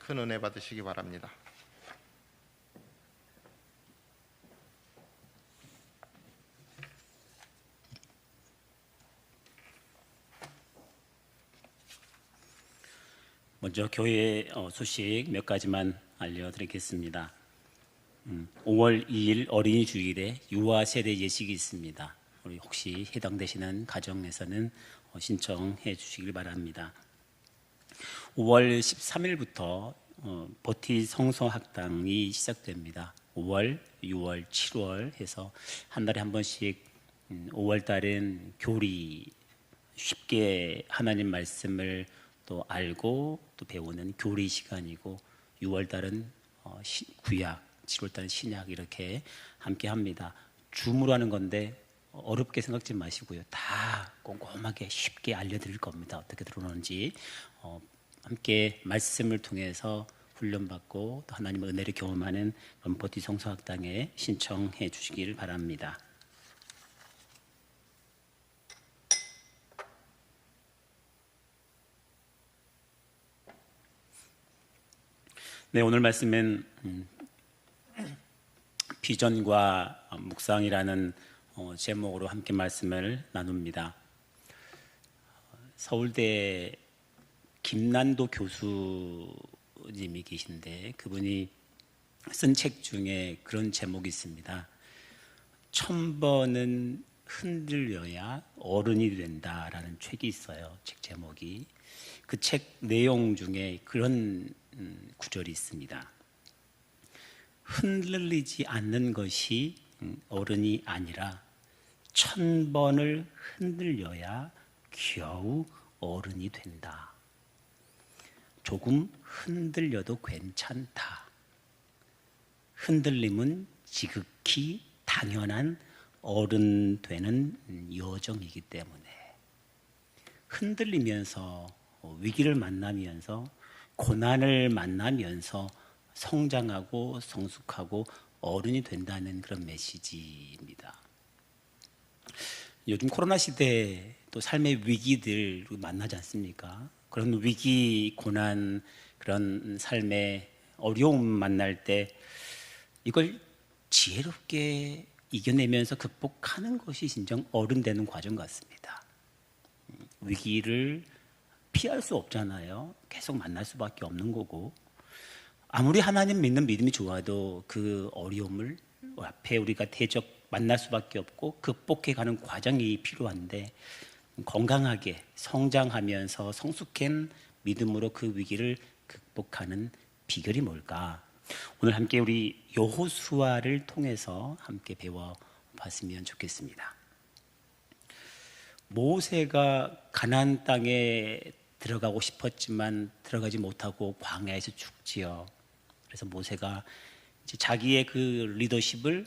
큰 은혜 받으시기 바랍니다. 먼저 교회 소식 몇 가지만 알려드리겠습니다. 5월 2일 어린이 주일에 유아 세대 예식이 있습니다. 우리 혹시 해당되시는 가정에서는 신청해 주시길 바랍니다. 5월 13일부터 버티 성서학당이 시작됩니다. 5월, 6월, 7월 해서 한 달에 한 번씩 5월 달엔 교리, 쉽게 하나님 말씀을 또 알고 또 배우는 교리 시간이고, 6월 달은 구약, 7월 달은 신약 이렇게 함께 합니다. 줌으로 하는 건데 어렵게 생각지 마시고요. 다 꼼꼼하게 쉽게 알려드릴 겁니다. 어떻게 들어오는지 함께 말씀을 통해서 훈련받고 또 하나님의 은혜를 경험하는 버티 성서학당에 신청해 주시길 바랍니다. 네, 오늘 말씀은 비전과 묵상이라는 제목으로 함께 말씀을 나눕니다. 서울대 김난도 교수님이 계신데 그분이 쓴 책 중에 그런 제목이 있습니다. 1000번은 흔들려야 어른이 된다라는 책이 있어요. 책 제목이. 그 책 내용 중에 그런 구절이 있습니다. 흔들리지 않는 것이 어른이 아니라 1000번을 흔들려야 겨우 어른이 된다. 조금 흔들려도 괜찮다. 흔들림은 지극히 당연한 어른 되는 여정이기 때문에 흔들리면서 위기를 만나면서 고난을 만나면서 성장하고 성숙하고 어른이 된다는 그런 메시지입니다. 요즘 코로나 시대에 또 삶의 위기들 만나지 않습니까? 그런 위기, 고난, 그런 삶의 어려움 만날 때 이걸 지혜롭게 이겨내면서 극복하는 것이 진정 어른 되는 과정 같습니다. 위기를 피할 수 없잖아요. 계속 만날 수밖에 없는 거고, 아무리 하나님 믿는 믿음이 좋아도 그 어려움을 앞에 우리가 대적 만날 수밖에 없고 극복해가는 과정이 필요한데, 건강하게 성장하면서 성숙한 믿음으로 그 위기를 극복하는 비결이 뭘까? 오늘 함께 우리 여호수아를 통해서 함께 배워봤으면 좋겠습니다. 모세가 가나안 땅에 들어가고 싶었지만 들어가지 못하고 광야에서 죽지요. 그래서 모세가 이제 자기의 그 리더십을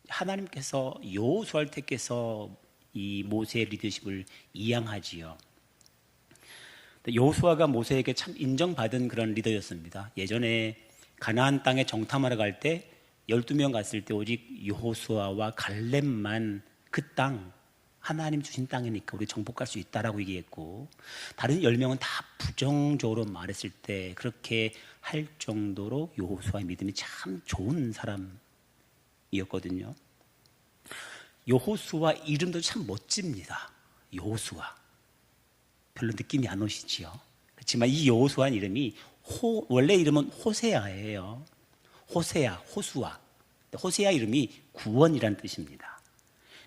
하나님께서 여호수아를 택해서 이 모세의 리더십을 이양하지요. 여호수아가 모세에게 참 인정받은 그런 리더였습니다. 예전에 가나안 땅에 정탐하러 갈 때 12명 갔을 때 오직 여호수아와 갈렙만 그 땅, 하나님 주신 땅이니까 우리 정복할 수 있다라고 얘기했고, 다른 10명은 다 부정적으로 말했을 때 그렇게 할 정도로 여호수아의 믿음이 참 좋은 사람이었거든요. 여호수아 이름도 참 멋집니다. 여호수아. 별로 느낌이 안 오시지요? 그렇지만 이 여호수아 이름이 원래 이름은 호세아예요. 호세아, 호수아. 호세아 이름이 구원이라는 뜻입니다.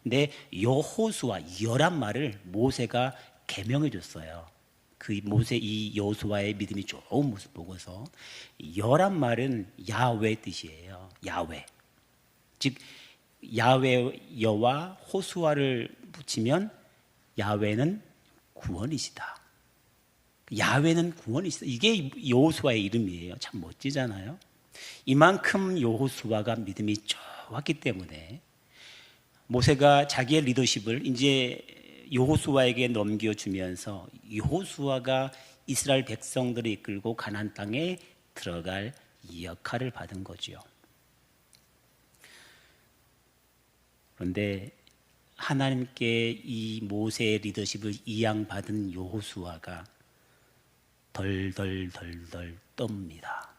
근데 여호수아, 여란 말을 모세가 계명해 줬어요. 그 모세 이 여호수아의 믿음이 좋은 모습 보고서 여란 말은 야훼 뜻이에요. 야훼. 즉 야훼 여와 호수아를 붙이면 야훼는 구원이시다. 야훼는 구원이시다. 이게 여호수아의 이름이에요. 참 멋지잖아요. 이만큼 여호수아가 믿음이 좋았기 때문에 모세가 자기의 리더십을 이제 여호수아에게 넘겨주면서 여호수아가 이스라엘 백성들을 이끌고 가나안 땅에 들어갈 역할을 받은 거죠. 그런데 하나님께 이 모세의 리더십을 이양받은 여호수아가 덜덜덜덜 떱니다.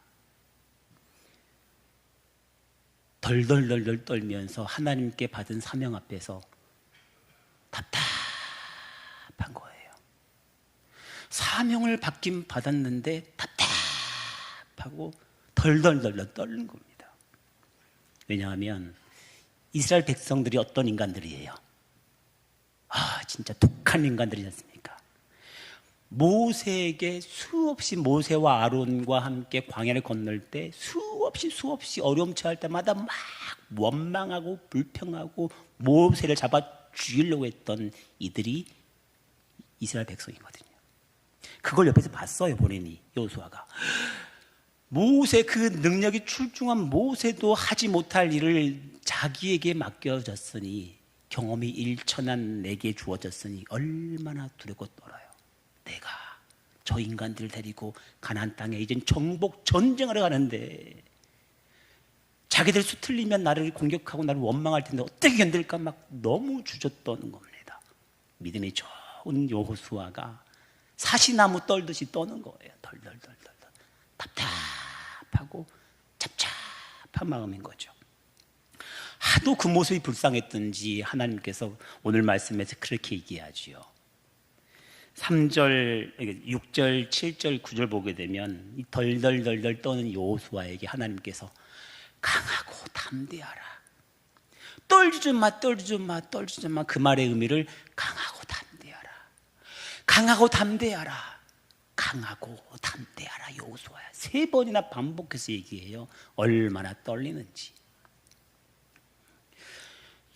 덜덜덜덜 떨면서 하나님께 받은 사명 앞에서 답답한 거예요. 사명을 받긴 받았는데 답답하고 덜덜덜덜 떨는 겁니다. 왜냐하면 이스라엘 백성들이 어떤 인간들이에요? 진짜 독한 인간들이지 않습니까? 모세에게 수없이 모세와 아론과 함께 광야를 건널 때 수없이 어려움 처할 때마다 막 원망하고 불평하고 모세를 잡아 죽이려고 했던 이들이 이스라엘 백성이거든요. 그걸 옆에서 봤어요, 본인이, 여호수아가. 모세, 그 능력이 출중한 모세도 하지 못할 일을 자기에게 맡겨졌으니, 경험이 일천한 내게 주어졌으니 얼마나 두렵고 떨어요. 내가 저 인간들을 데리고 가나안 땅에 이젠 정복 전쟁하러 가는데 자기들 수틀리면 나를 공격하고 나를 원망할 텐데 어떻게 견딜까 막 너무 주저떠는 겁니다. 믿음이 좋은 여호수아가 사시나무 떨듯이 떠는 거예요. 덜덜덜덜 답답하고 잡잡한 마음인 거죠. 하도 그 모습이 불쌍했던지 하나님께서 오늘 말씀에서 그렇게 얘기하지요. 3절, 6절, 7절, 9절 보게 되면 이 덜덜덜덜 떠는 여호수아에게 하나님께서 강하고 담대하라. 떨지 마. 그 말의 의미를 강하고 담대하라. 강하고 담대하라. 여호수아야. 3번이나 반복해서 얘기해요. 얼마나 떨리는지.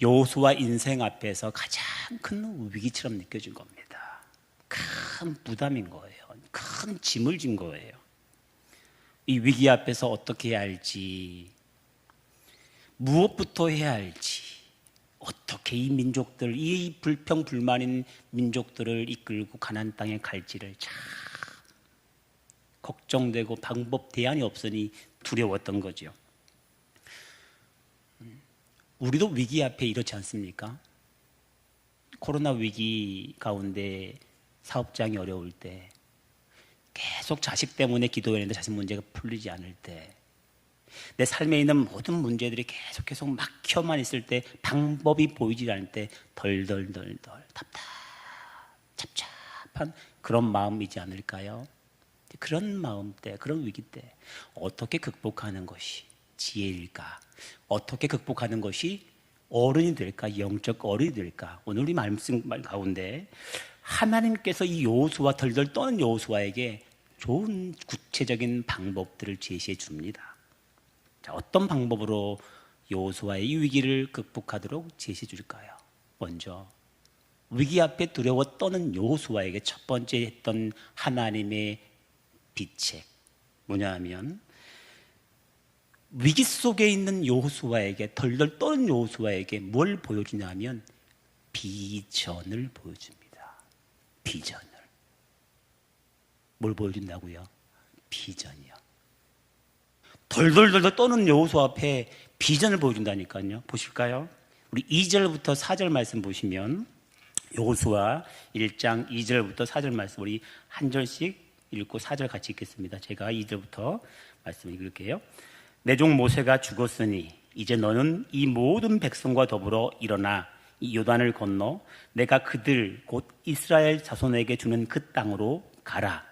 여호수아 인생 앞에서 가장 큰 위기처럼 느껴진 겁니다. 큰 부담인 거예요. 큰 짐을 진 거예요. 이 위기 앞에서 어떻게 해야 할지, 무엇부터 해야 할지, 어떻게 이 민족들, 이 불평불만인 민족들을 이끌고 가나안 땅에 갈지를 참 걱정되고 방법 대안이 없으니 두려웠던 거죠. 우리도 위기 앞에 이렇지 않습니까? 코로나 위기 가운데 사업장이 어려울 때, 계속 자식 때문에 기도했는데 자식 문제가 풀리지 않을 때, 내 삶에 있는 모든 문제들이 계속 막혀만 있을 때, 방법이 보이지 않을 때 덜덜덜덜 답답한 그런 마음이지 않을까요? 그런 마음 때, 그런 위기 때 어떻게 극복하는 것이 지혜일까? 어떻게 극복하는 것이 어른이 될까? 영적 어른이 될까? 오늘 우리 말씀 가운데 하나님께서 이 여호수아, 덜덜 떠는 여호수아에게 좋은 구체적인 방법들을 제시해 줍니다. 자, 어떤 방법으로 여호수아의 이 위기를 극복하도록 제시해 줄까요? 먼저 위기 앞에 두려워 떠는 여호수아에게 첫 번째 했던 하나님의 비책 뭐냐 하면, 위기 속에 있는 여호수아에게, 덜덜 떠는 여호수아에게 뭘 보여주냐 하면 비전을 보여줍니다. 비전을. 뭘 보여준다고요? 비전이요. 덜덜덜 떠는 여호수아 앞에 비전을 보여준다니까요. 보실까요? 우리 2절부터 4절 말씀 보시면, 여호수아 1장 2절부터 4절 말씀 우리 한 절씩 읽고 4절 같이 읽겠습니다. 제가 2절부터 말씀 읽을게요. 내 종 모세가 죽었으니 이제 너는 이 모든 백성과 더불어 일어나 이 요단을 건너 내가 그들 곧 이스라엘 자손에게 주는 그 땅으로 가라.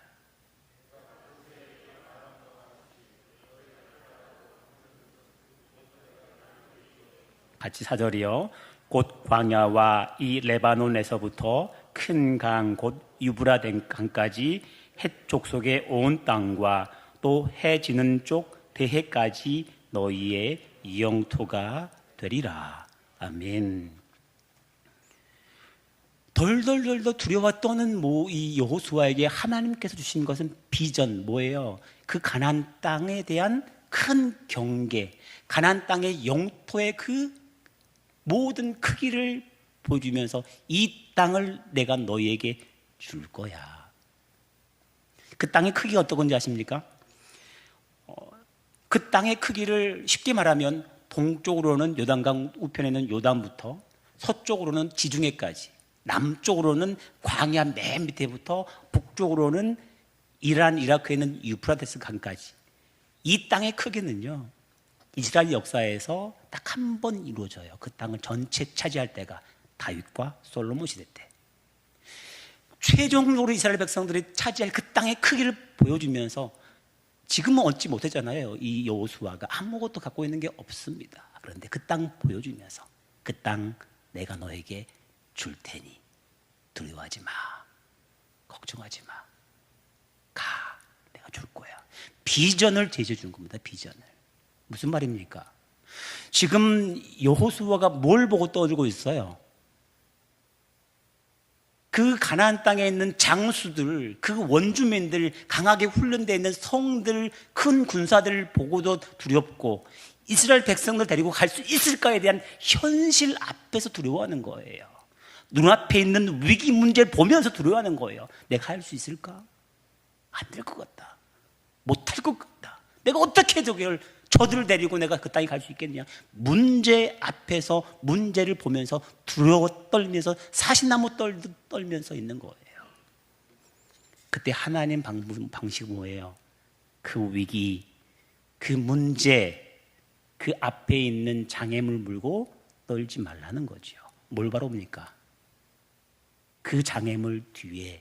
같이 4절이요. 곧 광야와 이 레바논에서부터 큰 강 곧 유브라데 강까지 헷 족속의 온 땅과 또 해 지는 쪽 대해까지 너희의 영토가 되리라. 아멘. 덜덜덜덜 두려워 떠는 이 여호수아에게 하나님께서 주신 것은 비전, 뭐예요? 그 가나안 땅에 대한 큰 경계, 가나안 땅의 영토의 그 모든 크기를 보여주면서 이 땅을 내가 너희에게 줄 거야. 그 땅의 크기가 어떤 건지 아십니까? 그 땅의 크기를 쉽게 말하면 동쪽으로는 요단강 우편에는 요단부터, 서쪽으로는 지중해까지, 남쪽으로는 광야 맨 밑에부터, 북쪽으로는 이란, 이라크에 있는 유프라테스 강까지. 이 땅의 크기는요, 이스라엘 역사에서 딱 한 번 이루어져요. 그 땅을 전체 차지할 때가 다윗과 솔로몬 시대 때. 최종적으로 이스라엘 백성들이 차지할 그 땅의 크기를 보여주면서 지금은 얻지 못했잖아요. 이 여호수아가 아무것도 갖고 있는 게 없습니다. 그런데 그 땅 보여주면서 그 땅 내가 너에게 줄 테니 두려워하지 마, 걱정하지 마, 가, 내가 줄 거야. 비전을 제시해 준 겁니다. 비전을. 무슨 말입니까? 지금 여호수아가 뭘 보고 떠들고 있어요? 그 가나안 땅에 있는 장수들, 그 원주민들, 강하게 훈련되어 있는 성들, 큰 군사들을 보고도 두렵고 이스라엘 백성들 데리고 갈 수 있을까에 대한 현실 앞에서 두려워하는 거예요. 눈앞에 있는 위기 문제를 보면서 두려워하는 거예요. 내가 할 수 있을까? 안 될 것 같다. 못할 것 같다. 내가 어떻게 저들을 데리고 내가 그 땅에 갈 수 있겠냐? 문제 앞에서 문제를 보면서 두려워 떨면서 사시나무 떨면서 있는 거예요. 그때 하나님 방식이 뭐예요? 그 위기, 그 문제, 그 앞에 있는 장애물 물고 떨지 말라는 거죠. 뭘 바라봅니까? 그 장애물 뒤에,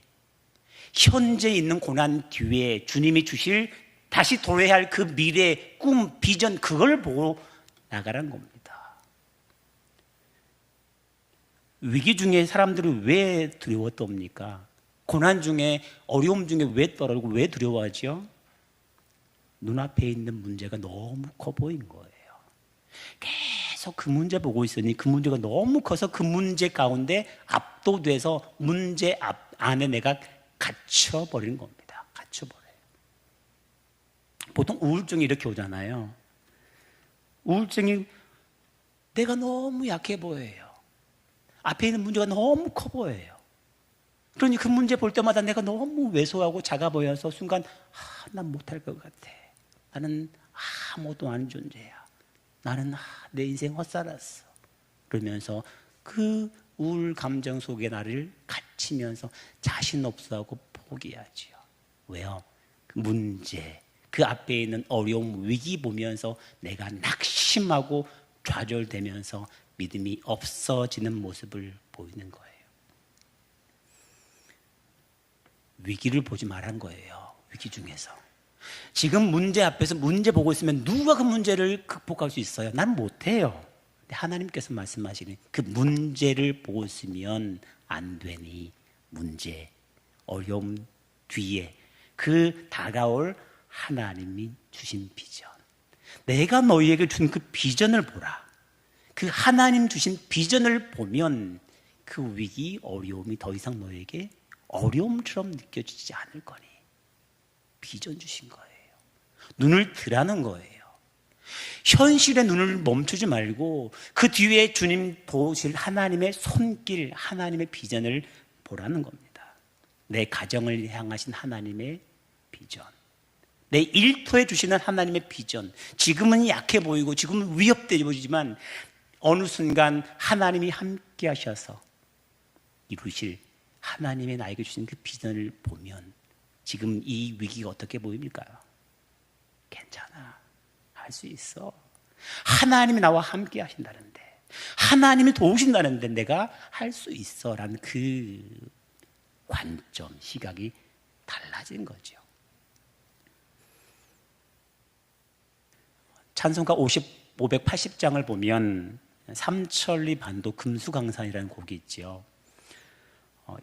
현재 있는 고난 뒤에 주님이 주실 다시 도래해야 할 그 미래, 꿈, 비전, 그걸 보고 나가라는 겁니다. 위기 중에 사람들은 왜 두려워 떱니까? 고난 중에, 어려움 중에 왜 떨고 왜 두려워하죠? 눈앞에 있는 문제가 너무 커 보인 거예요. 계속 그 문제 보고 있으니 그 문제가 너무 커서 그 문제 가운데 압도돼서 문제 안에 내가 갇혀버리는 겁니다. 갇혀버려요. 보통 우울증이 이렇게 오잖아요. 우울증이 내가 너무 약해 보여요. 앞에 있는 문제가 너무 커 보여요. 그러니 그 문제 볼 때마다 내가 너무 왜소하고 작아 보여서 순간 난 못할 것 같아. 나는 아무것도 아닌 존재야. 나는 내 인생 헛살았어. 그러면서 그 우울 감정 속에 나를 갇히면서 자신 없어하고 포기하지요. 왜요? 그 문제, 그 앞에 있는 어려움, 위기 보면서 내가 낙심하고 좌절되면서 믿음이 없어지는 모습을 보이는 거예요. 위기를 보지 말란 거예요. 위기 중에서. 지금 문제 앞에서 문제 보고 있으면 누가 그 문제를 극복할 수 있어요? 난 못해요. 근데 하나님께서 말씀하시는 그 문제를 보고 있으면 안 되니 문제, 어려움 뒤에 그 다가올 하나님이 주신 비전, 내가 너희에게 준 그 비전을 보라. 그 하나님 주신 비전을 보면 그 위기, 어려움이 더 이상 너에게 어려움처럼 느껴지지 않을 거니 비전 주신 거예요. 눈을 뜨라는 거예요. 현실의 눈을 멈추지 말고 그 뒤에 주님 보실 하나님의 손길, 하나님의 비전을 보라는 겁니다. 내 가정을 향하신 하나님의 비전, 내 일터에 주시는 하나님의 비전. 지금은 약해 보이고 지금은 위협되어 보이지만 어느 순간 하나님이 함께 하셔서 이루실 하나님의 나에게 주신 그 비전을 보면 지금 이 위기가 어떻게 보입니까? 괜찮아, 할 수 있어. 하나님이 나와 함께 하신다는데, 하나님이 도우신다는데 내가 할 수 있어 라는 그 관점, 시각이 달라진 거죠. 찬송가 580장을 보면 삼천리 반도 금수강산이라는 곡이 있죠.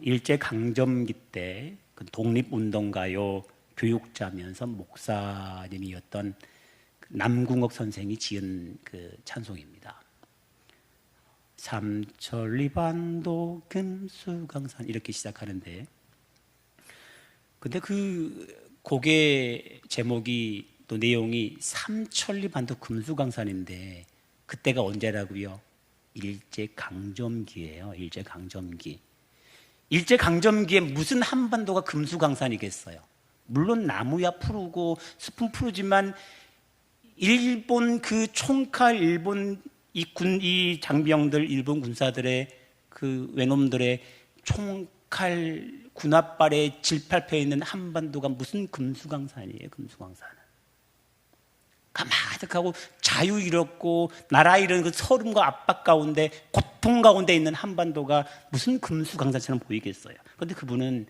일제강점기 때 그 독립운동가요 교육자면서 목사님이었던 남궁옥 선생이 지은 그 찬송입니다. 삼천리 반도 금수강산 이렇게 시작하는데, 근데 그 곡의 제목이 또 내용이 삼천리 반도 금수강산인데 그때가 언제라고요? 일제강점기예요. 일제강점기. 일제강점기에 무슨 한반도가 금수강산이겠어요? 물론 나무야 푸르고 숲은 푸르지만 일본 그 총칼, 일본 이 장병들, 일본 군사들의 그 외놈들의 총칼 군홧발에 질팔혀 있는 한반도가 무슨 금수강산이에요. 금수강산은 가마득하고 자유 잃었고 나라 잃은 그 서름과 압박 가운데, 고통 가운데 있는 한반도가 무슨 금수강산처럼 보이겠어요. 그런데 그분은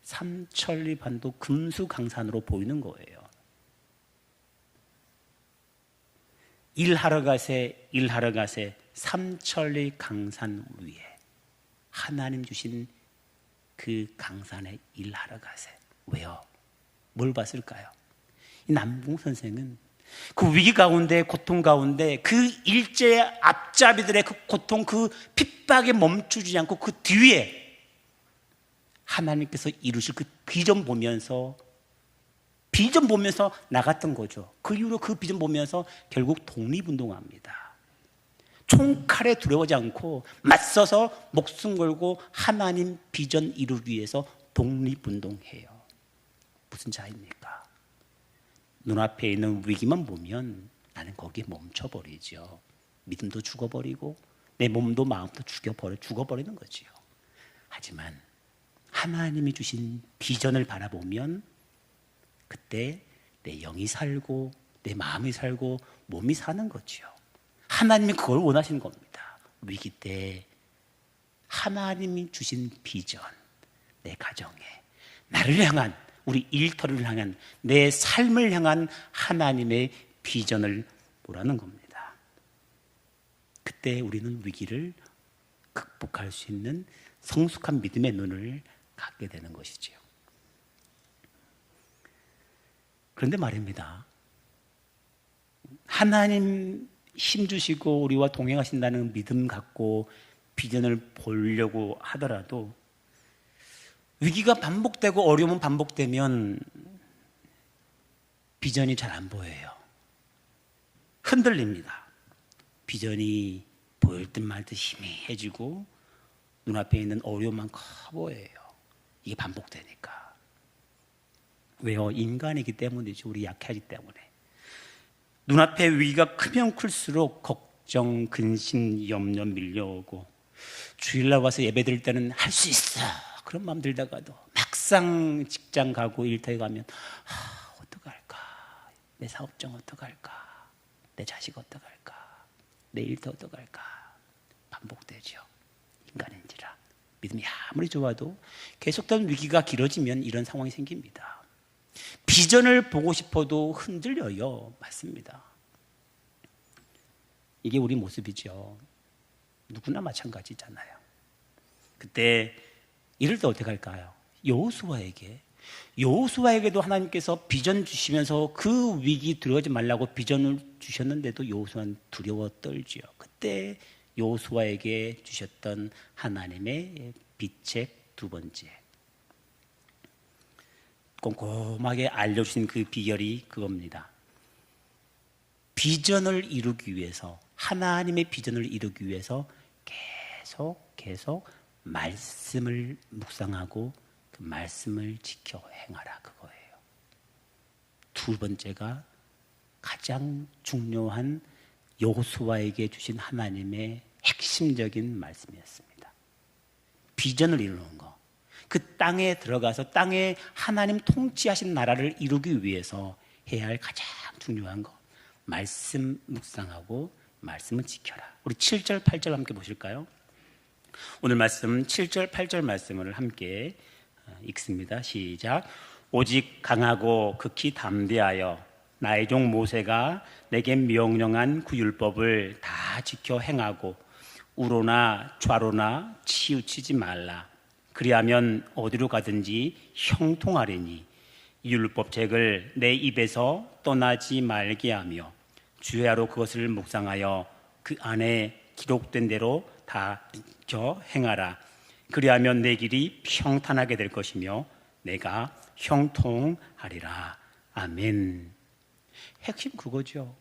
삼천리 반도 금수강산으로 보이는 거예요. 일하러 가세 삼천리 강산 위에 하나님 주신 그 강산에 일하러 가세. 왜요? 뭘 봤을까요? 이 남궁 선생은 그 위기 가운데, 고통 가운데 그 일제의 앞잡이들의 그 고통, 그 핍박에 멈추지 않고 그 뒤에 하나님께서 이루실 그 비전 보면서 나갔던 거죠. 그 이후로 그 비전 보면서 결국 독립운동합니다. 총칼에 두려워하지 않고 맞서서 목숨 걸고 하나님 비전 이루기 위해서 독립운동해요. 무슨 자입니까? 눈앞에 있는 위기만 보면 나는 거기에 멈춰버리죠. 믿음도 죽어버리고 내 몸도 마음도 죽어버리는 거지요. 하지만 하나님이 주신 비전을 바라보면 그때 내 영이 살고 내 마음이 살고 몸이 사는 거지요. 하나님이 그걸 원하시는 겁니다. 위기 때 하나님이 주신 비전, 내 가정에 나를 향한, 우리 일터를 향한, 내 삶을 향한 하나님의 비전을 보라는 겁니다. 그때 우리는 위기를 극복할 수 있는 성숙한 믿음의 눈을 갖게 되는 것이지요. 그런데 말입니다. 하나님 힘주시고 우리와 동행하신다는 믿음 갖고 비전을 보려고 하더라도 위기가 반복되고 어려움은 반복되면 비전이 잘 안 보여요. 흔들립니다. 비전이 보일 듯 말 듯 희미해지고 눈앞에 있는 어려움만 커 보여요. 이게 반복되니까. 왜요? 인간이기 때문이죠. 우리 약하기 때문에. 눈앞에 위기가 크면 클수록 걱정, 근심, 염려 밀려오고 주일날 와서 예배 드릴 때는 할 수 있어 그런 마음 들다가도 막상 직장 가고 일터에 가면 어떡할까? 내 사업장 어떡할까? 내 자식 어떡할까? 내 일터 어떡할까? 반복되죠. 인간인지라. 믿음이 아무리 좋아도 계속된 위기가 길어지면 이런 상황이 생깁니다. 비전을 보고 싶어도 흔들려요. 맞습니다. 이게 우리 모습이죠. 누구나 마찬가지잖아요. 그때 이럴 때 어떻게 할까요? 여호수아에게도 하나님께서 비전 주시면서 그 위기 들어가지 말라고 비전을 주셨는데도 여호수아는 두려워 떨지요. 그때 여호수아에게 주셨던 하나님의 비책 두 번째, 꼼꼼하게 알려주신 그 비결이 그겁니다. 비전을 이루기 위해서, 하나님의 비전을 이루기 위해서 계속 말씀을 묵상하고 그 말씀을 지켜 행하라, 그거예요. 두 번째가 가장 중요한 여호수아에게 주신 하나님의 핵심적인 말씀이었습니다. 비전을 이루는 거, 그 땅에 들어가서 땅에 하나님 통치하신 나라를 이루기 위해서 해야 할 가장 중요한 거, 말씀 묵상하고 말씀을 지켜라. 우리 7절 8절 함께 보실까요? 오늘 말씀 7절 8절 말씀을 함께 읽습니다. 시작. 오직 강하고 극히 담대하여 나의 종 모세가 내게 명령한 그 율법을 다 지켜 행하고 우로나 좌로나 치우치지 말라. 그리하면 어디로 가든지 형통하리니 이 율법책을 내 입에서 떠나지 말게 하며 주야로 그것을 묵상하여 그 안에 기록된 대로 다 지켜 행하라. 그리하면 내 길이 평탄하게 될 것이며 내가 형통하리라. 아멘. 핵심 그거죠.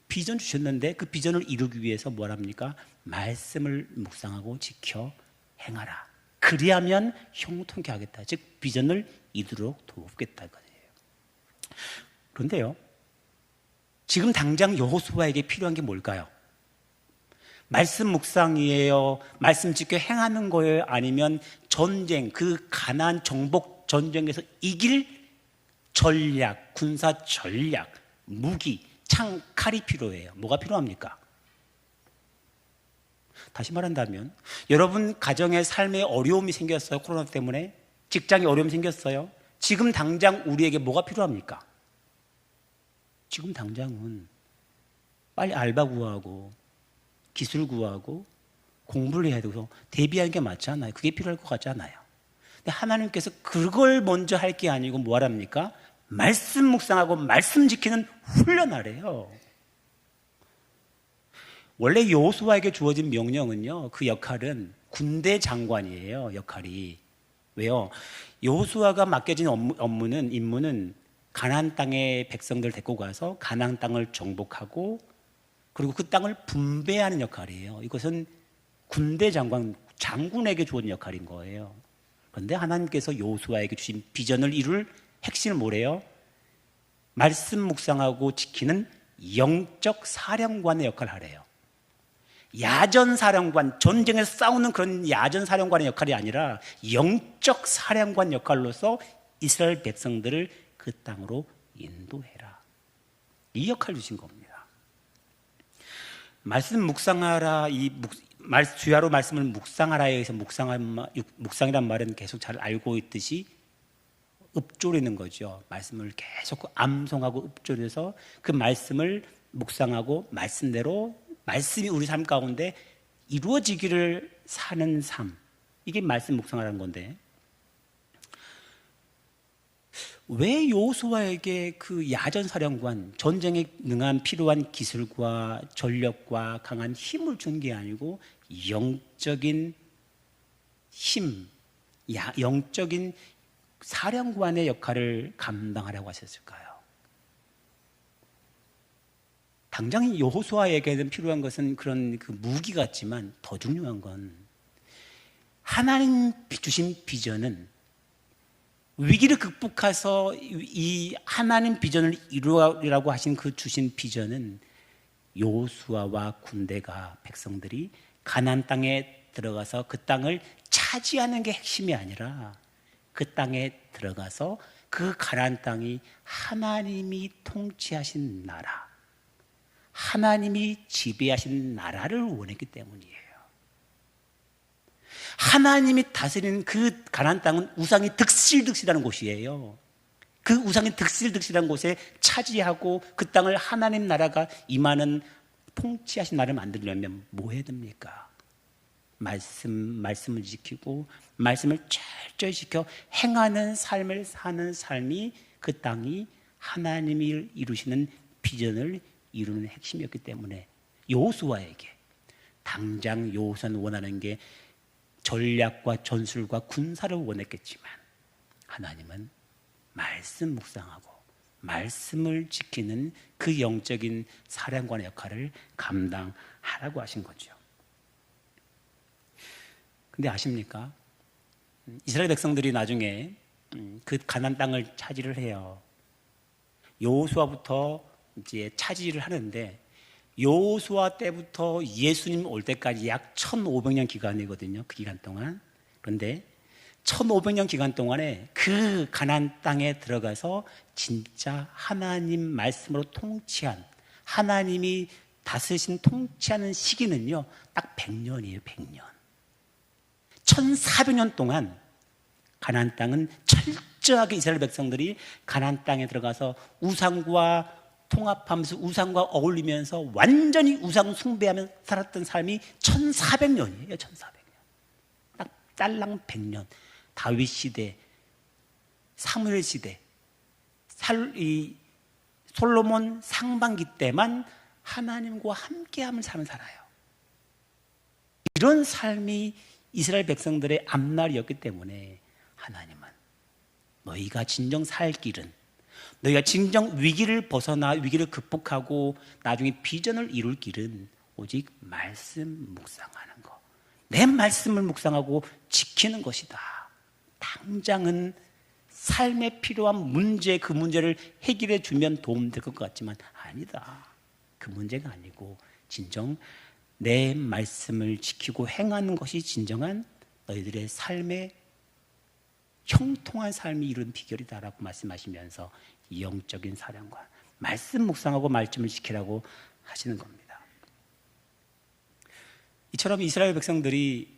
비전 주셨는데 그 비전을 이루기 위해서 뭘 합니까? 말씀을 묵상하고 지켜 행하라. 그리하면 형통케 하겠다. 즉 비전을 이루도록 돕겠다. 그런데요, 지금 당장 여호수아에게 필요한 게 뭘까요? 말씀 묵상이에요? 말씀 지켜 행하는 거예요? 아니면 전쟁, 그 가나안 정복 전쟁에서 이길 전략, 군사 전략, 무기, 창, 칼이 필요해요? 뭐가 필요합니까? 다시 말한다면 여러분 가정의 삶에 어려움이 생겼어요. 코로나 때문에 직장에 어려움이 생겼어요. 지금 당장 우리에게 뭐가 필요합니까? 지금 당장은 빨리 알바 구하고 기술 구하고 공부를 해야 되고 대비하는 게 맞지 않아요? 그게 필요할 것 같지 않아요? 근데 하나님께서 그걸 먼저 할 게 아니고 뭐 하랍니까? 말씀 묵상하고 말씀 지키는 훈련하래요. 원래 여호수아에게 주어진 명령은요, 그 역할은 군대 장관이에요. 역할이. 왜요? 여호수아가 맡겨진 임무는 가나안 땅의 백성들 데리고 가서 가나안 땅을 정복하고 그리고 그 땅을 분배하는 역할이에요. 이것은 군대 장군에게 주어진 역할인 거예요. 그런데 하나님께서 여호수아에게 주신 비전을 이룰 핵심은 뭐래요? 말씀 묵상하고 지키는 영적 사령관의 역할을 하래요. 야전 사령관, 전쟁에서 싸우는 그런 야전 사령관의 역할이 아니라 영적 사령관 역할로서 이스라엘 백성들을 그 땅으로 인도해라. 이 역할을 주신 겁니다. 말씀 묵상하라, 주야로 말씀을 묵상하라에 의해서 묵상이란 말은 계속 잘 알고 있듯이 읊조리는 거죠. 말씀을 계속 암송하고 읊조려서 그 말씀을 묵상하고 말씀대로 말씀이 우리 삶 가운데 이루어지기를 사는 삶, 이게 말씀 묵상하라는 건데 왜 여호수아에게 그 야전사령관, 전쟁에 능한 필요한 기술과 전력과 강한 힘을 준 게 아니고 영적인 힘, 영적인 사령관의 역할을 감당하라고 하셨을까요? 당장 여호수아에게는 필요한 것은 그런 그 무기 같지만 더 중요한 건 하나님 주신 비전은 위기를 극복해서 이 하나님 비전을 이루라고 하신 그 주신 비전은 여호수아와 군대가 백성들이 가나안 땅에 들어가서 그 땅을 차지하는 게 핵심이 아니라 그 땅에 들어가서 그 가나안 땅이 하나님이 통치하신 나라, 하나님이 지배하신 나라를 원했기 때문이에요. 하나님이 다스리는 그 가나안 땅은 우상이 득실득실하는 곳이에요. 그 우상이 득실득실한 곳에 차지하고 그 땅을 하나님 나라가 임하는 통치하신 나라를 만들려면 뭐 해야 됩니까? 말씀을 지키고 말씀을 철저히 지켜 행하는 삶을 사는 삶이 그 땅이 하나님이 이루시는 비전을 이루는 핵심이었기 때문에 여호수아에게 당장 여호수아는 원하는 게 전략과 전술과 군사를 원했겠지만 하나님은 말씀 묵상하고 말씀을 지키는 그 영적인 사령관의 역할을 감당하라고 하신 거죠. 근데 아십니까? 이스라엘 백성들이 나중에 그 가나안 땅을 차지를 해요. 여호수아부터 이제 차지를 하는데 여호수아 때부터 예수님 올 때까지 약 1500년 기간이거든요. 그 기간 동안. 그런데 1500년 기간 동안에 그 가나안 땅에 들어가서 진짜 하나님 말씀으로 통치한, 하나님이 다스리신 통치하는 시기는요 딱 100년이에요. 100년. 1400년 동안 가나안 땅은 철저하게 이스라엘 백성들이 가나안 땅에 들어가서 우상과 통합하면서 우상과 어울리면서 완전히 우상 숭배하며 살았던 삶이 1400년이에요. 1400년. 딱 딸랑 100년. 다윗 시대, 사무엘 시대, 솔로몬 상반기 때만 하나님과 함께함을 살아요. 이런 삶이 이스라엘 백성들의 앞날이었기 때문에 하나님은 너희가 진정 살 길은, 너희가 진정 위기를 벗어나 위기를 극복하고 나중에 비전을 이룰 길은 오직 말씀 묵상하는 것, 내 말씀을 묵상하고 지키는 것이다. 당장은 삶에 필요한 문제, 그 문제를 해결해 주면 도움될 것 같지만 아니다. 그 문제가 아니고 진정 내 말씀을 지키고 행하는 것이 진정한 너희들의 삶의 형통한 삶이 이룬 비결이다라고 말씀하시면서 영적인 사랑과 말씀 묵상하고 말씀을 지키라고 하시는 겁니다. 이처럼 이스라엘 백성들이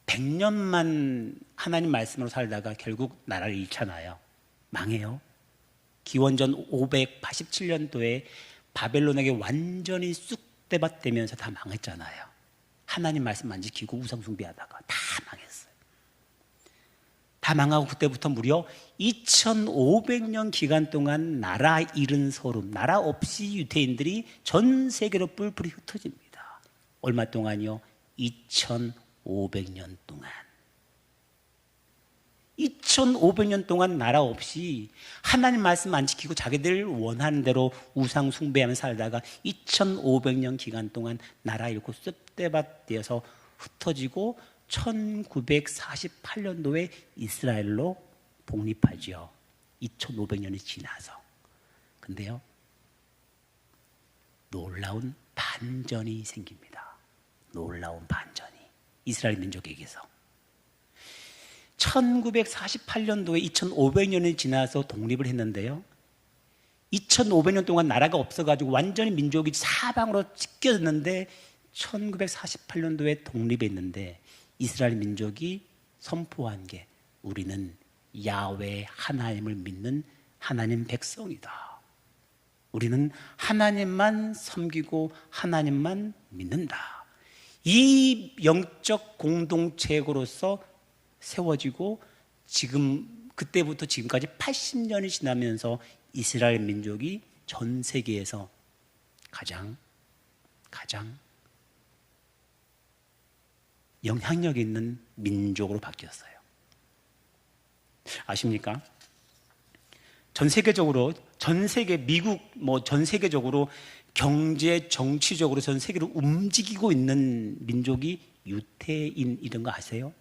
100년만 하나님 말씀으로 살다가 결국 나라를 잃잖아요. 망해요. 기원전 587년도에 바벨론에게 완전히 쑥대밭되면서 다 망했잖아요. 하나님 말씀 안 지키고 우상 숭배하다가 다 망했어요. 다 망하고 그때부터 무려 2500년 기간 동안 나라 잃은 소름, 나라 없이 유대인들이 전 세계로 뿔뿔이 흩어집니다. 얼마 동안요? 2500년 동안. 2500년 동안 나라 없이 하나님 말씀 안 지키고 자기들 원하는 대로 우상 숭배하며 살다가 2500년 기간 동안 나라 잃고 쑥대밭 되어서 흩어지고 1948년도에 이스라엘로 독립하죠. 2500년이 지나서. 근데요, 놀라운 반전이 생깁니다. 놀라운 반전이 이스라엘 민족에게서 1948년도에 2500년이 지나서 독립을 했는데요, 2500년 동안 나라가 없어가지고 완전히 민족이 사방으로 찢겨졌는데 1948년도에 독립했는데 이스라엘 민족이 선포한 게 우리는 야훼 하나님을 믿는 하나님 백성이다. 우리는 하나님만 섬기고 하나님만 믿는다. 이 영적 공동체로서 세워지고 지금 그때부터 지금까지 80년이 지나면서 이스라엘 민족이 전 세계에서 가장 영향력 있는 민족으로 바뀌었어요. 아십니까? 전 세계적으로 미국 전 세계적으로 경제 정치적으로 전 세계를 움직이고 있는 민족이 유태인 이런 거 아세요?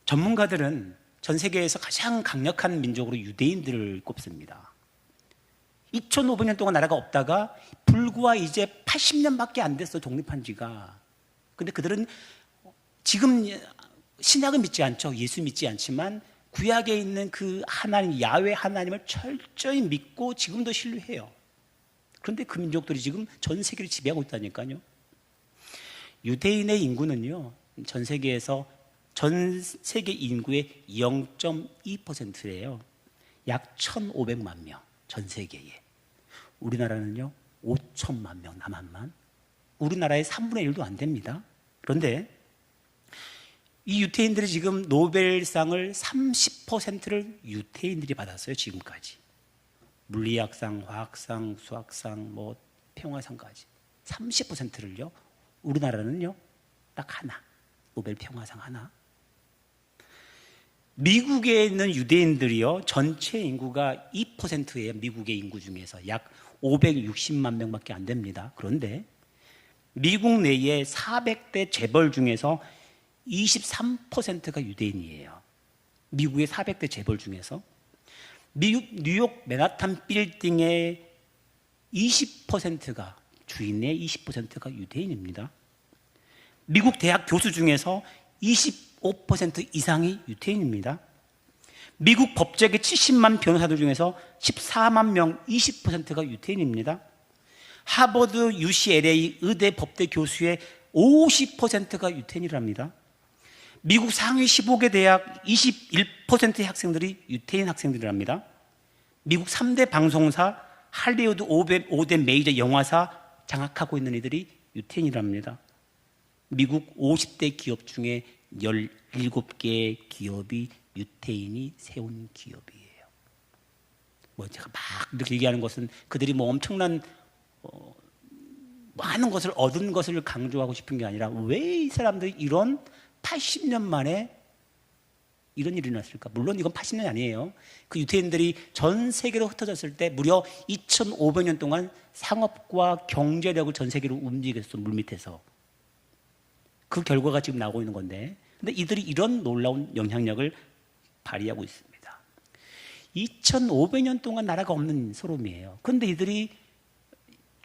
전문가들은 전 세계에서 가장 강력한 민족으로 유대인들을 꼽습니다. 2500년 동안 나라가 없다가 불과 이제 80년밖에 안 됐어, 독립한 지가. 근데 그들은 지금 신약을 믿지 않죠. 예수 믿지 않지만 구약에 있는 그 하나님, 야훼 하나님을 철저히 믿고 지금도 신뢰해요. 그런데 그 민족들이 지금 전 세계를 지배하고 있다니까요. 유대인의 인구는요, 전 세계 인구의 0.2%예요. 약 1,500만 명, 전 세계에. 우리나라는요, 5천만 명, 남한만. 우리나라의 3분의 1도 안 됩니다. 그런데 이 유태인들이 지금 노벨상을 30%를 유태인들이 받았어요, 지금까지. 물리학상, 화학상, 수학상, 평화상까지. 30%를요. 우리나라는요, 딱 하나. 노벨 평화상 하나. 미국에 있는 유대인들이요, 전체 인구가 2%예요. 미국의 인구 중에서 약 560만 명밖에 안 됩니다. 그런데 미국 내에 400대 재벌 중에서 23%가 유대인이에요. 미국의 400대 재벌 중에서. 미국 뉴욕 맨하탄 빌딩의 20%가, 주인의 20%가 유대인입니다. 미국 대학 교수 중에서 25% 이상이 유태인입니다. 미국 법조계 70만 변호사들 중에서 14만 명, 20%가 유태인입니다. 하버드, UCLA 의대 법대 교수의 50%가 유태인이랍니다. 미국 상위 15개 대학 21%의 학생들이 유태인 학생들이랍니다. 미국 3대 방송사, 할리우드 5대 메이저 영화사 장악하고 있는 이들이 유태인이랍니다. 미국 50대 기업 중에 17개 기업이 유태인이 세운 기업이에요. 제가 막 이렇게 얘기하는 것은 그들이 엄청난 많은 것을 얻은 것을 강조하고 싶은 게 아니라 왜 이 사람들이 이런 80년 만에 이런 일이 났을까? 물론 이건 80년이 아니에요. 그 유태인들이 전 세계로 흩어졌을 때 무려 2500년 동안 상업과 경제력을 전 세계로 움직였어, 물밑에서. 그 결과가 지금 나오고 있는 건데, 근데 이들이 이런 놀라운 영향력을 발휘하고 있습니다. 2500년 동안 나라가 없는 소돔이에요. 그런데 이들이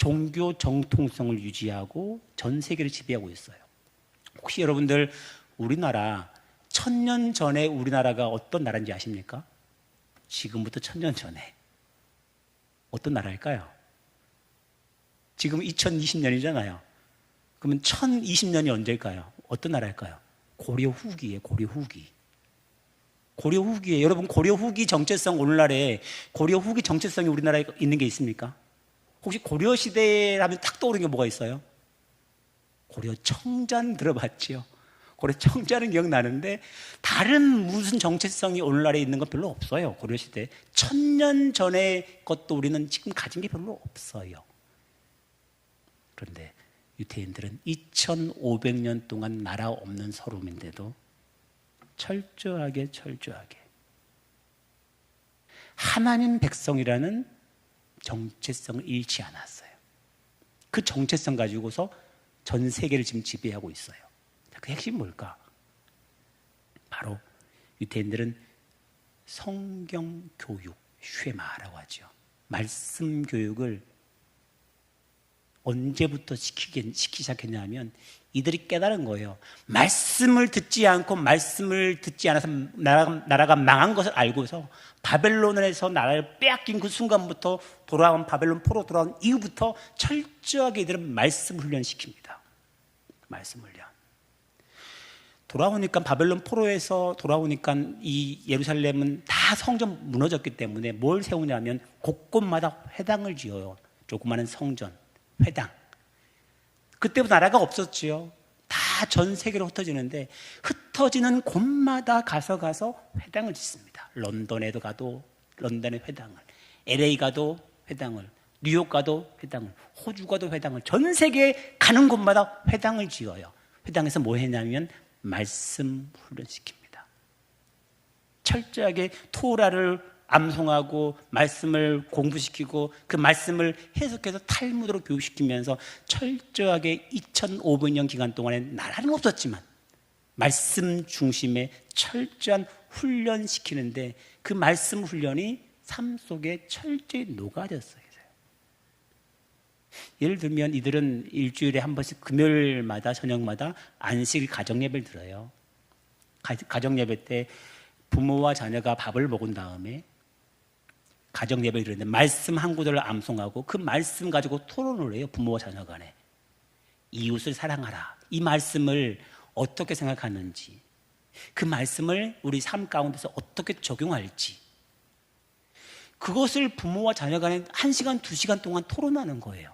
종교 정통성을 유지하고 전 세계를 지배하고 있어요. 혹시 여러분들 우리나라 1000년 전에 우리나라가 어떤 나라인지 아십니까? 지금부터 1000년 전에 어떤 나라일까요? 지금 2020년이잖아요. 그러면 1020년이 언제일까요? 어떤 나라일까요? 고려 후기예요. 고려 후기. 고려 후기에 여러분 고려 후기 정체성 오늘날에 고려 후기 정체성이 우리나라에 있는 게 있습니까? 혹시 고려 시대라면 딱 떠오르는 게 뭐가 있어요? 고려 청잔 들어봤죠? 고려 청잔은 기억나는데 다른 무슨 정체성이 오늘날에 있는 건 별로 없어요. 고려 시대 1000년 전의 것도 우리는 지금 가진 게 별로 없어요. 그런데 유태인들은 2500년 동안 나라 없는 서름인데도 철저하게 하나님 백성이라는 정체성을 잃지 않았어요. 그 정체성 가지고서 전 세계를 지금 지배하고 있어요. 그 핵심이 뭘까? 바로 유태인들은 성경 교육, 쉐마라고 하죠. 말씀 교육을 언제부터 시키기 시작했냐면 이들이 깨달은 거예요. 말씀을 듣지 않고 말씀을 듣지 않아서 나라가 망한 것을 알고서 바벨론에서 나라를 빼앗긴 그 순간부터 돌아온 바벨론 포로 돌아온 이후부터 철저하게 이들은 말씀 훈련시킵니다. 말씀 훈련. 돌아오니까 바벨론 포로에서 돌아오니까 이 예루살렘은 다 성전 무너졌기 때문에 뭘 세우냐면 곳곳마다 회당을 지어요. 조그마한 성전, 회당. 그때부터 나라가 없었지요. 다 전 세계로 흩어지는데 흩어지는 곳마다 가서 회당을 짓습니다. 런던에도 가도 런던의 회당을, LA 가도 회당을, 뉴욕 가도 회당을, 호주 가도 회당을, 전 세계 가는 곳마다 회당을 지어요. 회당에서 뭐 했냐면 말씀 훈련시킵니다. 철저하게 토라를 암송하고 말씀을 공부시키고 그 말씀을 해석해서 탈무드로 교육시키면서 철저하게 2500년 기간 동안에 나라는 없었지만 말씀 중심의 철저한 훈련시키는데 그 말씀 훈련이 삶 속에 철저히 녹아졌어요. 예를 들면 이들은 일주일에 한 번씩 금요일마다 저녁마다 안식 가정예배를 들어요. 가정예배 때 부모와 자녀가 밥을 먹은 다음에 가정예배를 드리는데 말씀 한 구절을 암송하고 그 말씀 가지고 토론을 해요. 부모와 자녀 간에. 이웃을 사랑하라. 이 말씀을 어떻게 생각하는지, 그 말씀을 우리 삶 가운데서 어떻게 적용할지, 그것을 부모와 자녀 간에 1시간, 2시간 동안 토론하는 거예요.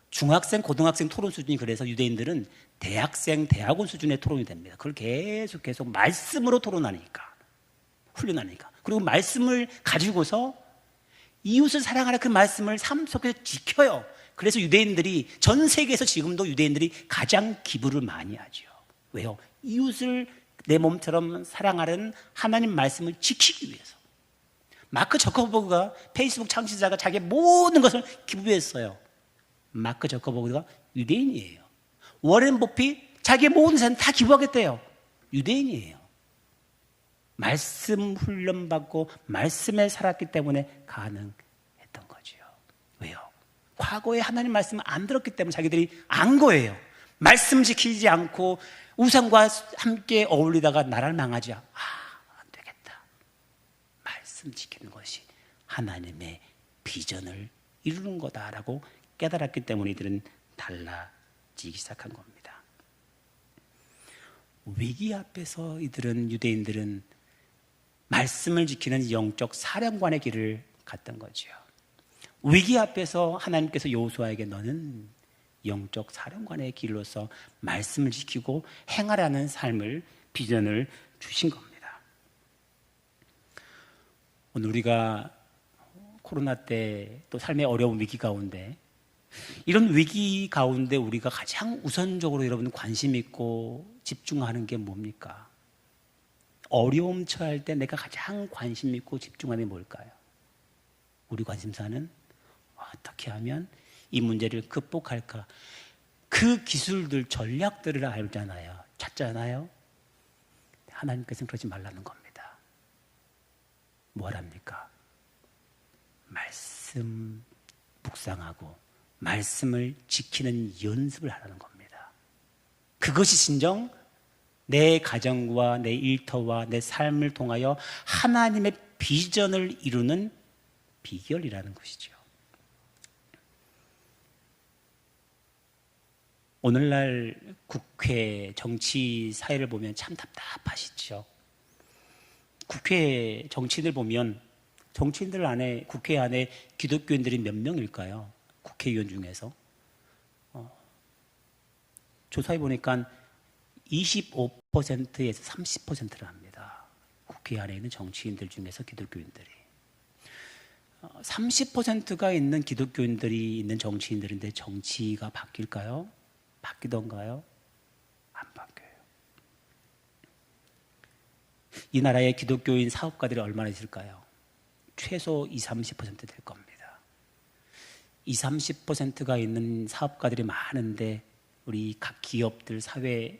중학생, 고등학생 토론 수준이 그래서 유대인들은 대학생, 대학원 수준의 토론이 됩니다. 그걸 계속 말씀으로 토론하니까, 훈련하니까. 그리고 말씀을 가지고서 이웃을 사랑하라 그 말씀을 삶 속에서 지켜요. 그래서 유대인들이 전 세계에서 지금도 유대인들이 가장 기부를 많이 하죠. 왜요? 이웃을 내 몸처럼 사랑하는 하나님 말씀을 지키기 위해서. 마크 저커버그가 페이스북 창시자가 자기의 모든 것을 기부했어요. 마크 저커버그가 유대인이에요. 워렌 버핏 자기의 모든 재산 다 기부하겠대요. 유대인이에요. 말씀 훈련받고 말씀에 살았기 때문에 가능했던 거죠. 왜요? 과거에 하나님 말씀을 안 들었기 때문에 자기들이 안 거예요. 말씀 지키지 않고 우상과 함께 어울리다가 나라를 망하지. 안 되겠다. 말씀 지키는 것이 하나님의 비전을 이루는 거다라고 깨달았기 때문에 이들은 달라지기 시작한 겁니다. 위기 앞에서 유대인들은 말씀을 지키는 영적 사령관의 길을 갔던 거죠. 위기 앞에서 하나님께서 여호수아에게 너는 영적 사령관의 길로서 말씀을 지키고 행하라는 삶을, 비전을 주신 겁니다. 오늘 우리가 코로나 때 또 삶의 어려운 위기 가운데, 이런 위기 가운데 우리가 가장 우선적으로 여러분 관심 있고 집중하는 게 뭡니까? 어려움 처할 때 내가 가장 관심 있고 집중하는 게 뭘까요? 우리 관심사는 어떻게 하면 이 문제를 극복할까? 그 기술들, 전략들을 알잖아요. 찾잖아요. 하나님께서는 그러지 말라는 겁니다. 뭐랍니까? 말씀 묵상하고 말씀을 지키는 연습을 하라는 겁니다. 그것이 진정 내 가정과 내 일터와 내 삶을 통하여 하나님의 비전을 이루는 비결이라는 것이죠. 오늘날 국회, 정치 사회를 보면 참 답답하시죠. 국회 정치인들 보면 정치인들 안에, 국회 안에 기독교인들이 몇 명일까요? 국회의원 중에서 조사해 보니까 25%에서 30%를 합니다. 국회 안에 있는 정치인들 중에서 기독교인들이 30%가 있는 기독교인들이 있는 정치인들인데 정치가 바뀔까요? 바뀌던가요? 안 바뀌어요. 이 나라의 기독교인 사업가들이 얼마나 있을까요? 최소 20-30% 될 겁니다. 20-30%가 있는 사업가들이 많은데 우리 각 기업들, 사회,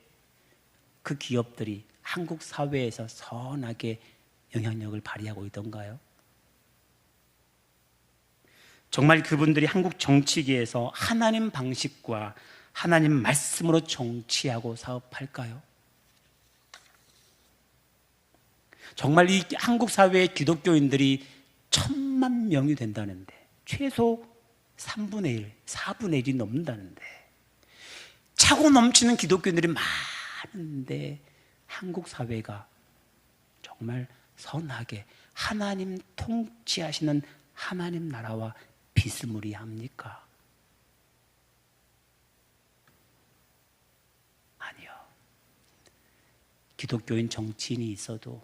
그 기업들이 한국 사회에서 선하게 영향력을 발휘하고 있던가요? 정말 그분들이 한국 정치계에서 하나님 방식과 하나님 말씀으로 정치하고 사업할까요? 정말 이 한국 사회의 기독교인들이 1,000만 명이 된다는데 최소 3분의 1, 4분의 1이 넘는다는데 차고 넘치는 기독교인들이 많은데 한국 사회가 정말 선하게 하나님 통치하시는 하나님 나라와 비스무리합니까? 아니요. 기독교인 정치인이 있어도,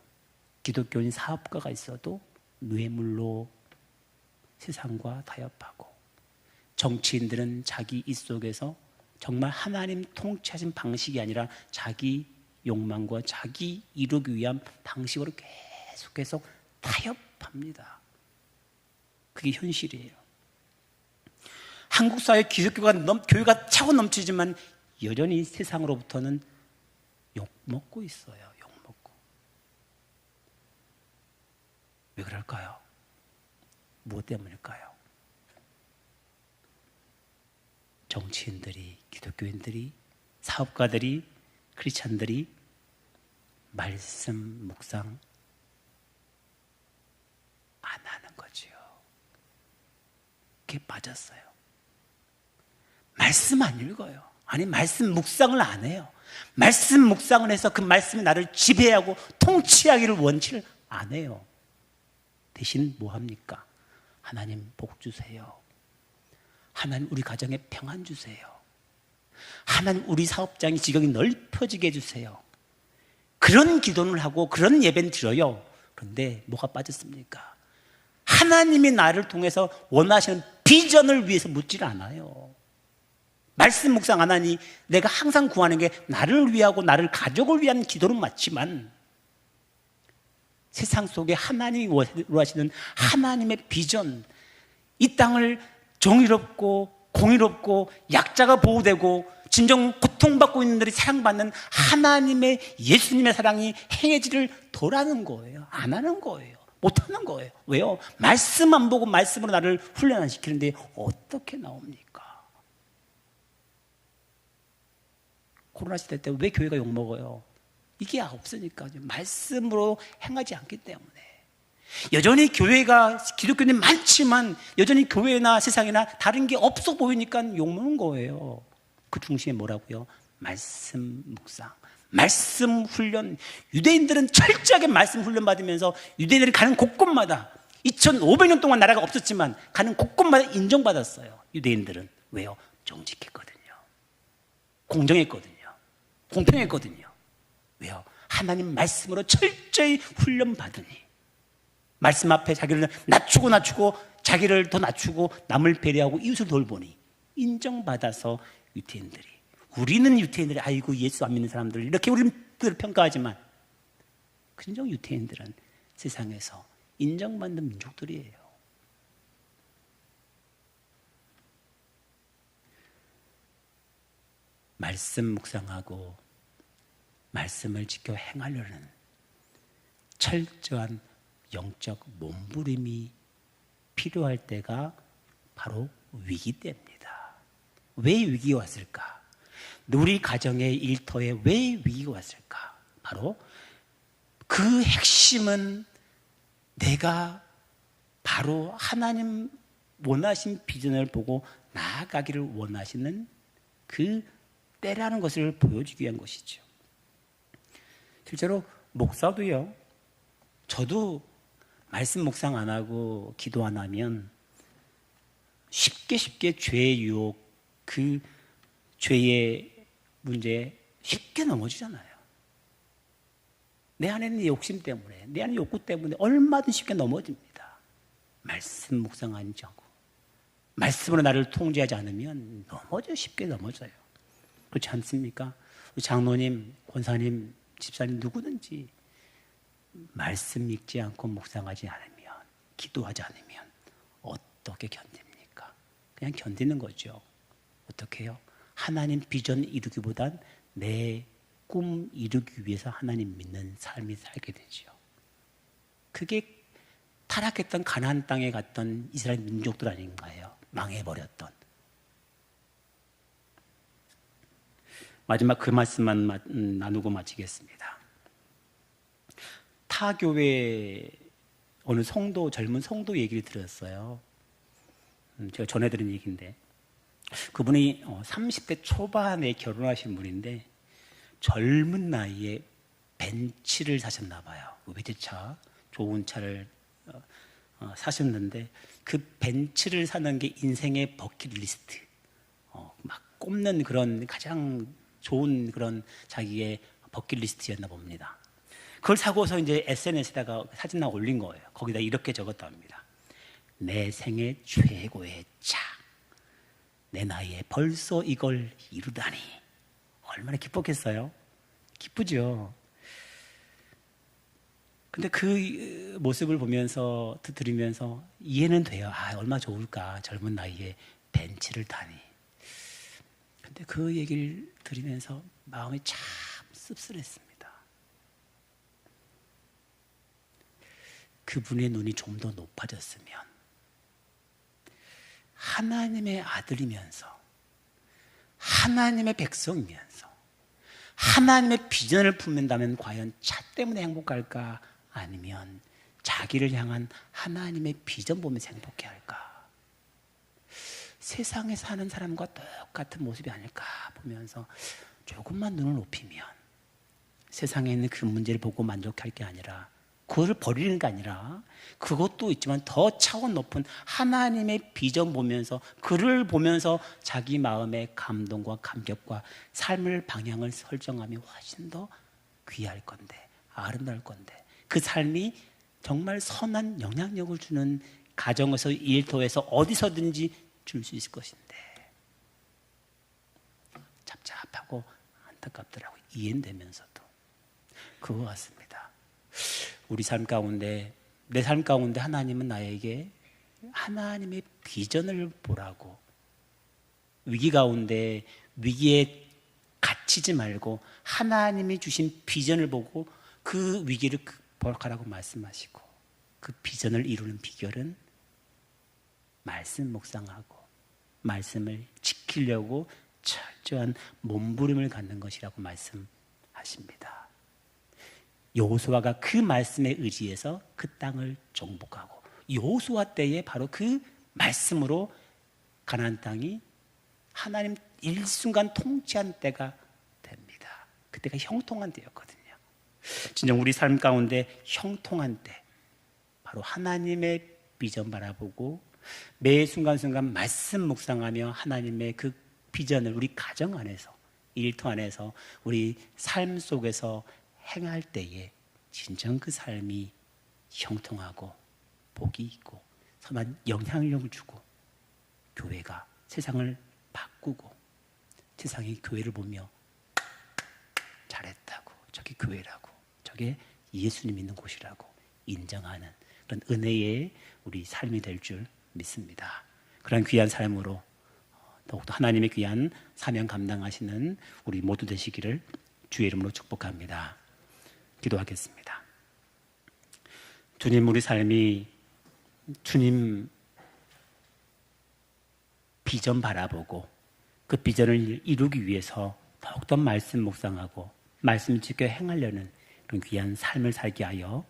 기독교인 사업가가 있어도 뇌물로 세상과 타협하고, 정치인들은 자기 입 속에서 정말 하나님 통치하신 방식이 아니라 자기 욕망과 자기 이루기 위한 방식으로 계속 타협합니다. 그게 현실이에요. 한국 사회 교회가 차고 넘치지만 여전히 세상으로부터는 욕먹고 있어요. 욕먹고. 왜 그럴까요? 무엇 때문일까요? 정치인들이, 기독교인들이, 사업가들이, 크리스찬들이 말씀 묵상 안 하는 거지요. 그게 빠졌어요. 말씀 안 읽어요. 아니, 말씀 묵상을 안 해요. 말씀 묵상을 해서 그 말씀이 나를 지배하고 통치하기를 원치를 안 해요. 대신 뭐 합니까? 하나님 복 주세요. 하나님 우리 가정에 평안 주세요. 하나님 우리 사업장이 지경이 넓혀지게 해주세요. 그런 기도를 하고 그런 예배는 드려요. 그런데 뭐가 빠졌습니까? 하나님이 나를 통해서 원하시는 비전을 위해서 묻질 않아요. 말씀 묵상 안 하니 내가 항상 구하는 게 나를 위하고 나를 가족을 위한 기도는 맞지만 세상 속에 하나님이 원하시는 하나님의 비전, 이 땅을 정의롭고 공의롭고 약자가 보호되고 진정 고통받고 있는 분들이 사랑받는 하나님의 예수님의 사랑이 행해지를 덜하는 거예요. 안 하는 거예요. 못하는 거예요. 왜요? 말씀 안 보고 말씀으로 나를 훈련 안 시키는데 어떻게 나옵니까? 코로나 시대 때 왜 교회가 욕먹어요? 이게 없으니까 말씀으로 행하지 않기 때문에. 여전히 교회가 기독교인이 많지만 여전히 교회나 세상이나 다른 게 없어 보이니까 욕먹는 거예요. 그 중심에 뭐라고요? 말씀 묵상, 말씀 훈련. 유대인들은 철저하게 말씀 훈련 받으면서 유대인들이 가는 곳곳마다 2500년 동안 나라가 없었지만 가는 곳곳마다 인정받았어요. 유대인들은. 왜요? 정직했거든요. 공정했거든요. 공평했거든요. 왜요? 하나님 말씀으로 철저히 훈련 받으니 말씀 앞에 자기를 낮추고 자기를 더 낮추고 남을 배려하고 이웃을 돌보니 인정받아서 유태인들이, 우리는 유태인들이 아이고 예수 안 믿는 사람들 이렇게 우리는 평가하지만 진정 유태인들은 세상에서 인정받는 민족들이에요. 말씀 묵상하고 말씀을 지켜 행하려는 철저한 영적 몸부림이 필요할 때가 바로 위기 때입니다. 왜 위기가 왔을까? 우리 가정의 일터에 왜 위기가 왔을까? 바로 그 핵심은 내가 바로 하나님 원하신 비전을 보고 나아가기를 원하시는 그 때라는 것을 보여주기 위한 것이죠. 실제로 목사도요, 저도 말씀 묵상 안 하고 기도 안 하면 쉽게 죄의 유혹, 그 죄의 문제에 쉽게 넘어지잖아요. 내 안에 있는 욕심 때문에, 내 안에 욕구 때문에 얼마든 쉽게 넘어집니다. 말씀 묵상하지 않고 말씀으로 나를 통제하지 않으면 쉽게 넘어져요. 그렇지 않습니까? 장로님, 권사님, 집사님 누구든지 말씀 읽지 않고 묵상하지 않으면, 기도하지 않으면 어떻게 견딥니까? 그냥 견디는 거죠. 어떻게 해요? 하나님 비전 이루기보단 내 꿈 이루기 위해서 하나님 믿는 삶이 살게 되죠. 그게 타락했던 가나안 땅에 갔던 이스라엘 민족들 아닌가요? 망해버렸던. 마지막 그 말씀만 나누고 마치겠습니다. 타교회 어느 성도, 젊은 성도 얘기를 들었어요. 제가 전해드린 얘기인데, 그분이 30대 초반에 결혼하신 분인데 젊은 나이에 벤츠를 사셨나 봐요. 외제차, 좋은 차를 사셨는데 그 벤츠를 사는 게 인생의 버킷리스트, 막 꼽는 그런 가장 좋은 그런 자기의 버킷리스트였나 봅니다. 그걸 사고서 이제 SNS에다가 사진을 올린 거예요. 거기다 이렇게 적었답니다. 내 생애 최고의 차. 내 나이에 벌써 이걸 이루다니. 얼마나 기뻤겠어요? 기쁘죠. 근데 그 모습을 보면서, 들으면서 이해는 돼요. 아, 얼마나 좋을까. 젊은 나이에 벤츠를 타니. 근데 그 얘기를 들으면서 마음이 참 씁쓸했습니다. 그분의 눈이 좀 더 높아졌으면, 하나님의 아들이면서 하나님의 백성이면서 하나님의 비전을 품는다면 과연 차 때문에 행복할까? 아니면 자기를 향한 하나님의 비전 보면서 행복해할까? 세상에 사는 사람과 똑같은 모습이 아닐까 보면서 조금만 눈을 높이면, 세상에 있는 그 문제를 보고 만족할 게 아니라, 그것을 버리는 게 아니라, 그것도 있지만 더 차원 높은 하나님의 비전 보면서, 그를 보면서 자기 마음의 감동과 감격과 삶을 방향을 설정하며 훨씬 더 귀할 건데, 아름다울 건데, 그 삶이 정말 선한 영향력을 주는 가정에서, 일터에서 어디서든지 줄 수 있을 것인데, 답답하고 안타깝더라고요. 이해는 되면서도. 그거 같습니다. 우리 삶 가운데, 내 삶 가운데 하나님은 나에게 하나님의 비전을 보라고, 위기 가운데 위기에 갇히지 말고 하나님이 주신 비전을 보고 그 위기를 극복하라고 말씀하시고, 그 비전을 이루는 비결은 말씀 묵상하고 말씀을 지키려고 철저한 몸부림을 갖는 것이라고 말씀하십니다. 여호수아가 그 말씀에 의지해서 그 땅을 정복하고, 여호수아 때에 바로 그 말씀으로 가나안 땅이 하나님 일순간 통치한 때가 됩니다. 그때가 형통한 때였거든요. 진정 우리 삶 가운데 형통한 때, 바로 하나님의 비전 바라보고 매 순간순간 말씀 묵상하며 하나님의 그 비전을 우리 가정 안에서, 일터 안에서, 우리 삶 속에서 행할 때에 진정 그 삶이 형통하고 복이 있고 선한 영향력을 주고, 교회가 세상을 바꾸고, 세상이 교회를 보며 잘했다고, 저게 교회라고, 저게 예수님 있는 곳이라고 인정하는 그런 은혜의 우리 삶이 될 줄 믿습니다. 그런 귀한 삶으로 더욱더 하나님의 귀한 사명 감당하시는 우리 모두 되시기를 주의 이름으로 축복합니다. 기도하겠습니다. 주님, 우리 삶이 주님 비전 바라보고 그 비전을 이루기 위해서 더욱더 말씀 묵상하고 말씀 지켜 행하려는 그런 귀한 삶을 살게 하여